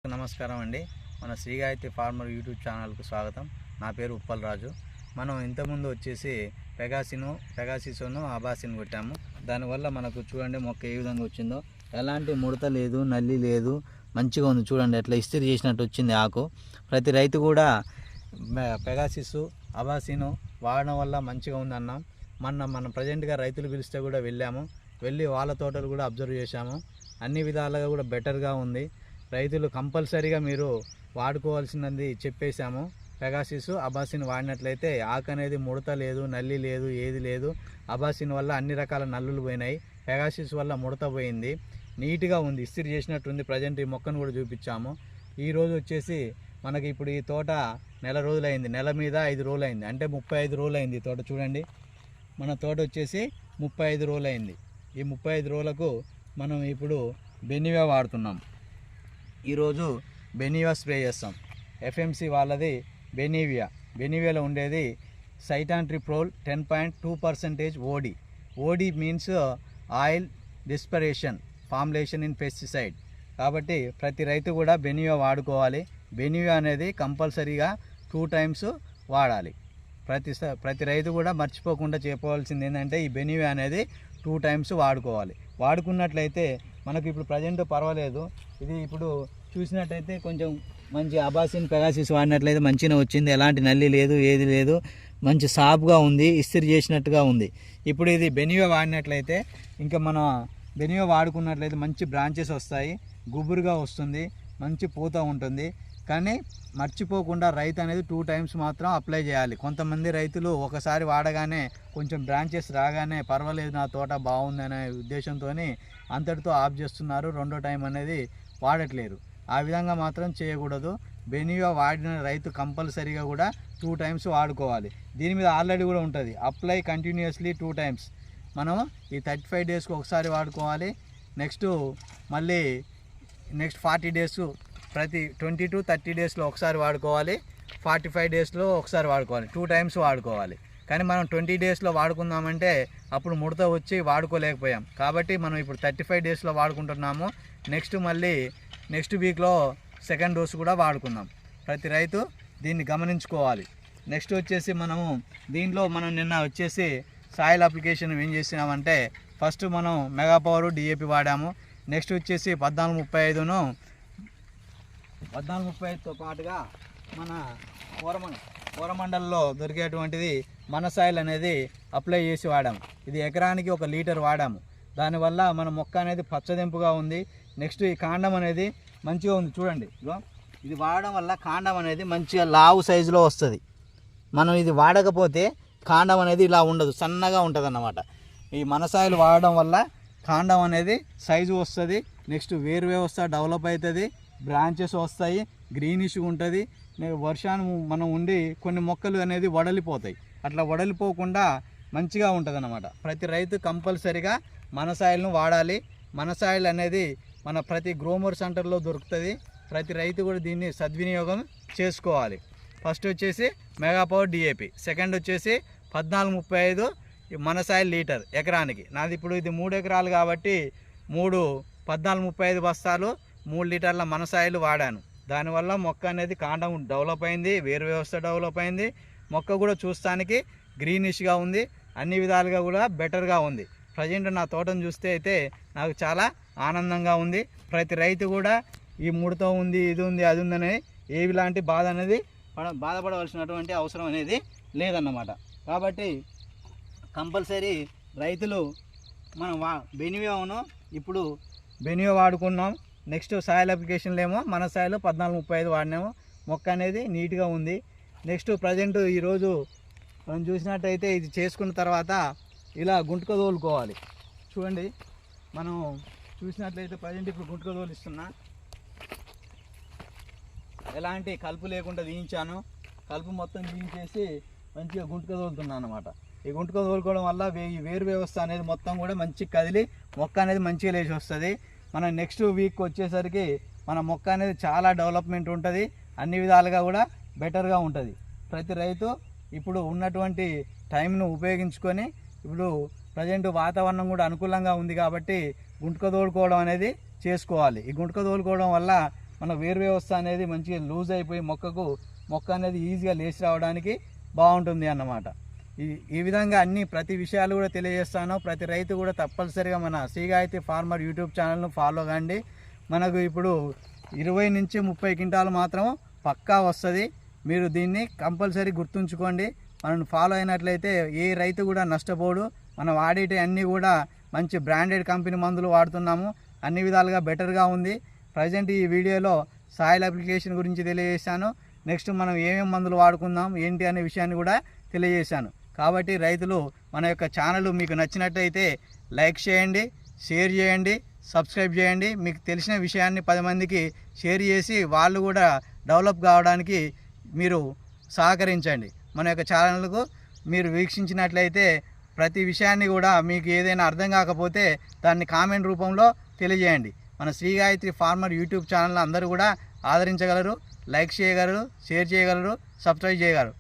నమస్కారం అండి. మన శ్రీగాయత్రి ఫార్మర్ యూట్యూబ్ ఛానల్కు స్వాగతం. నా పేరు ఉప్పల్ రాజు. మనం ఇంతకుముందు వచ్చేసి పెగాసిస్ను అబాసిన్ కొట్టాము. దానివల్ల మనకు చూడండి మొక్క ఏ విధంగా వచ్చిందో, ఎలాంటి ముడత లేదు, నల్లి లేదు, మంచిగా ఉంది. చూడండి ఎట్లా ఇస్త్రీ చేసినట్టు వచ్చింది ఆకు. ప్రతి రైతు కూడా పెగాసిస్ అబాసిన్ వాడడం వల్ల మంచిగా ఉందన్నాం. మనం ప్రజెంట్గా రైతులు పిలిస్తే కూడా వెళ్ళి వాళ్ళ తోటలు కూడా అబ్జర్వ్ చేశాము. అన్ని విధాలుగా కూడా బెటర్గా ఉంది. రైతులు కంపల్సరీగా మీరు వాడుకోవాల్సినది చెప్పేశాము. పెగాసిస్ అబాసిన్ వాడినట్లయితే ఆకు అనేది ముడత లేదు, నల్లి లేదు, ఏది లేదు. అబాసిన్ వల్ల అన్ని రకాల నల్లులు పోయినాయి, పెగాసిస్ వల్ల ముడత పోయింది, నీట్గా ఉంది, ఇస్త్రీ చేసినట్టుంది. ప్రజెంట్ ఈ మొక్కను కూడా చూపించాము. ఈరోజు వచ్చేసి మనకి ఇప్పుడు ఈ తోట నెల రోజులైంది, నెల మీద 5 రోజులు అయింది, అంటే 35 రోజులు అయింది. ఈ తోట చూడండి, మన తోట వచ్చేసి 35 రోజులు అయింది. ఈ 35 రోజులకు మనం ఇప్పుడు బెనివియా వాడుతున్నాం. ఈరోజు బెనివియా స్ప్రే చేస్తాం. ఎఫ్ఎంసి వాళ్ళది బెనివియాలో ఉండేది cyantraniliprole 10.2% OD means oil dispersion formulation in pesticide. కాబట్టి ప్రతి రైతు కూడా బెనివియా వాడుకోవాలి. బెనివియా అనేది కంపల్సరీగా 2 times వాడాలి. ప్రతి రైతు కూడా మర్చిపోకుండా చెప్పవలసింది ఏంటంటే ఈ బెనివియా అనేది 2 times వాడుకోవాలి. వాడుకున్నట్లయితే మనకు ఇప్పుడు ప్రజెంట్ పర్వాలేదు. ఇది ఇప్పుడు చూసినట్టయితే కొంచెం మంచి అబాసిన్ పెగాసిస్ వాడినట్లయితే మంచిగా వచ్చింది, ఎలాంటి నల్లి లేదు, ఏది లేదు, మంచి సాఫ్గా ఉంది, ఇస్త్రీ చేసినట్టుగా ఉంది. ఇప్పుడు ఇది బెనివియా వాడినట్లయితే ఇంకా మన బెనివియా వాడుకున్నట్లయితే మంచి బ్రాంచెస్ వస్తాయి, గుబురుగా వస్తుంది, మంచి పూత ఉంటుంది. కానీ మర్చిపోకుండా రైతు అనేది 2 times మాత్రం అప్లై చేయాలి. కొంతమంది రైతులు ఒకసారి వాడగానే కొంచెం బ్రాంచెస్ రాగానే పర్వాలేదు నా తోట బాగుందనే ఉద్దేశంతో అంతటితో ఆఫ్ చేస్తున్నారు, రెండో టైం అనేది వాడట్లేరు. ఆ విధంగా మాత్రం చేయకూడదు. బెనివియా వాడిన రైతు కంపల్సరీగా కూడా 2 times వాడుకోవాలి. దీని మీద ఆల్రెడీ కూడా ఉంటుంది, అప్లై కంటిన్యూస్లీ 2 times. మనం ఈ 35 daysకి ఒకసారి వాడుకోవాలి. మళ్ళీ నెక్స్ట్ 40 days, ప్రతి 20 to 30 daysలో ఒకసారి వాడుకోవాలి, 45 daysలో ఒకసారి వాడుకోవాలి, 2 times వాడుకోవాలి. కానీ మనం 20 daysలో వాడుకుందామంటే అప్పుడు ముడత వచ్చి వాడుకోలేకపోయాం. కాబట్టి మనం ఇప్పుడు 35 daysలో వాడుకుంటున్నాము. మళ్ళీ నెక్స్ట్ వీక్లో 2nd dose కూడా వాడుకుందాం. ప్రతి రైతు దీన్ని గమనించుకోవాలి. నెక్స్ట్ వచ్చేసి దీంట్లో మనం నిన్న వచ్చేసి సాయిల్ అప్లికేషన్ ఏం చేసినామంటే, ఫస్ట్ మనం మెగా పవర్ డిఏపి వాడాము. నెక్స్ట్ వచ్చేసి 1435తో పాటుగా మన కోరమండల్లో దొరికేటువంటిది మన సాయిల్ అనేది అప్లై చేసి వాడాము. ఇది ఎకరానికి 1 లీటర్ వాడాము. దానివల్ల మన మొక్క అనేది పచ్చదెంపుగా ఉంది. నెక్స్ట్ ఈ కాండం అనేది మంచిగా ఉంది. చూడండి, ఇది వాడడం వల్ల కాండం అనేది మంచిగా లావు సైజులో వస్తుంది. మనం ఇది వాడకపోతే కాండం అనేది ఇలా ఉండదు, సన్నగా ఉంటుంది అన్నమాట. ఈ మనసాయిలు వాడడం వల్ల కాండం అనేది సైజు వస్తుంది. నెక్స్ట్ వేరు వ్యవస్థ డెవలప్ అవుతుంది, బ్రాంచెస్ వస్తాయి, గ్రీనిష్గా ఉంటుంది. వర్షాన్ని మనం ఉండి కొన్ని మొక్కలు అనేది వడలిపోతాయి, అట్లా వడలిపోకుండా మంచిగా ఉంటుంది అన్నమాట. ప్రతి రైతు కంపల్సరిగా మనసాయిల్ను వాడాలి. మనసాయిల్ అనేది మన ప్రతి గ్రోమర్ సెంటర్లో దొరుకుతుంది. ప్రతి రైతు కూడా దీన్ని సద్వినియోగం చేసుకోవాలి. ఫస్ట్ వచ్చేసి మెగా పవర్ డిఏపి, సెకండ్ వచ్చేసి 1435 మనసాయిల్ లీటర్ ఎకరానికి. నాది ఇప్పుడు ఇది 3 ఎకరాలు కాబట్టి 1435 బస్తాలు 3 లీటర్ల మనసాయిల్ వాడాను. దానివల్ల మొక్క అనేది కాండం డెవలప్ అయింది, వేరు వ్యవస్థ డెవలప్ అయింది, మొక్క కూడా చూస్తానికి గ్రీనిష్గా ఉంది, అన్ని విధాలుగా కూడా బెటర్గా ఉంది. ప్రజెంట్ నా తోటను చూస్తే అయితే నాకు చాలా ఆనందంగా ఉంది. ప్రతి రైతు కూడా ఈ ముడత ఉంది, ఇది ఉంది, అది ఉందని ఏలాంటి బాధ అనేది బాధపడవలసినటువంటి అవసరం అనేది లేదన్నమాట. కాబట్టి కంపల్సరీ రైతులు మనం బెనివియాను ఇప్పుడు బెనివియా వాడుకున్నాం. నెక్స్ట్ సాయిల్ అప్లికేషన్లో ఏమో మన సాయిల్ 1435 వాడినాము. మొక్క అనేది నీట్గా ఉంది. నెక్స్ట్ ప్రజెంట్ ఈరోజు మనం చూసినట్టయితే ఇది చేసుకున్న తర్వాత ఇలా గుంటక తోలుకోవాలి. చూడండి, మనం చూసినట్లయితే ప్రజెంట్ ఇప్పుడు గుంటక తోలిస్తున్నా, ఎలాంటి కలుపు లేకుండా తీయించాను. కలుపు మొత్తం తీయించేసి మంచిగా గుంటక తోలుతున్నాను అనమాట. ఈ గుంటక తోలుకోవడం వల్ల ఈ వేరు వ్యవస్థ అనేది మొత్తం కూడా మంచిగా కదిలి మొక్క అనేది మంచిగా లేచి వస్తుంది. మన నెక్స్ట్ వీక్ వచ్చేసరికి మన మొక్క అనేది చాలా డెవలప్మెంట్ ఉంటుంది, అన్ని విధాలుగా కూడా బెటర్గా ఉంటుంది. ప్రతి రైతు ఇప్పుడు ఉన్నటువంటి టైంను ఉపయోగించుకొని, ఇప్పుడు ప్రజెంట్ వాతావరణం కూడా అనుకూలంగా ఉంది కాబట్టి గుంటక తోలుకోవడం అనేది చేసుకోవాలి. ఈ గుంటక తోలుకోవడం వల్ల మన వేరు వ్యవస్థ అనేది మంచిగా లూజ్ అయిపోయి మొక్క అనేది ఈజీగా లేచి రావడానికి బాగుంటుంది అన్నమాట. ఈ విధంగా ప్రతి విషయాలు కూడా తెలియజేస్తాను. ప్రతి రైతు కూడా తప్పనిసరిగా మన శ్రీ గాయత్రి ఫార్మర్ యూట్యూబ్ ఛానల్ను ఫాలో కండి. మనకు ఇప్పుడు 20 నుంచి 30 క్వింటాలు మాత్రం పక్కా వస్తుంది. మీరు దీన్ని కంపల్సరీ గుర్తుంచుకోండి. మనం ఫాలో అయినట్లయితే ఏ రైతు కూడా నష్టపోడు. మనం వాడేటి అన్నీ కూడా మంచి బ్రాండెడ్ కంపెనీ మందులు వాడుతున్నాము. అన్ని విధాలుగా బెటర్గా ఉంది. ప్రజెంట్ ఈ వీడియోలో సాయిల్ అప్లికేషన్ గురించి తెలియజేశాను. నెక్స్ట్ మనం ఏమేమి మందులు వాడుకుందాం ఏంటి అనే విషయాన్ని కూడా తెలియజేశాను. కాబట్టి రైతులు మన యొక్క ఛానల్ మీకు నచ్చినట్టయితే లైక్ చేయండి, షేర్ చేయండి, సబ్స్క్రైబ్ చేయండి. మీకు తెలిసిన విషయాన్ని 10 మందికి షేర్ చేసి వాళ్ళు కూడా డెవలప్ కావడానికి మీరు సహకరించండి. మన యొక్క ఛానల్కు మీరు వీక్షించినట్లయితే ప్రతి విషయాన్ని కూడా మీకు ఏదైనా అర్థం కాకపోతే దాన్ని కామెంట్ రూపంలో తెలియజేయండి. మన Shri Gayatri farmer YouTube channel అందరూ కూడా ఆదరించగలరు, లైక్ చేయగలరు, షేర్ చేయగలరు, సబ్స్క్రైబ్ చేయగలరు.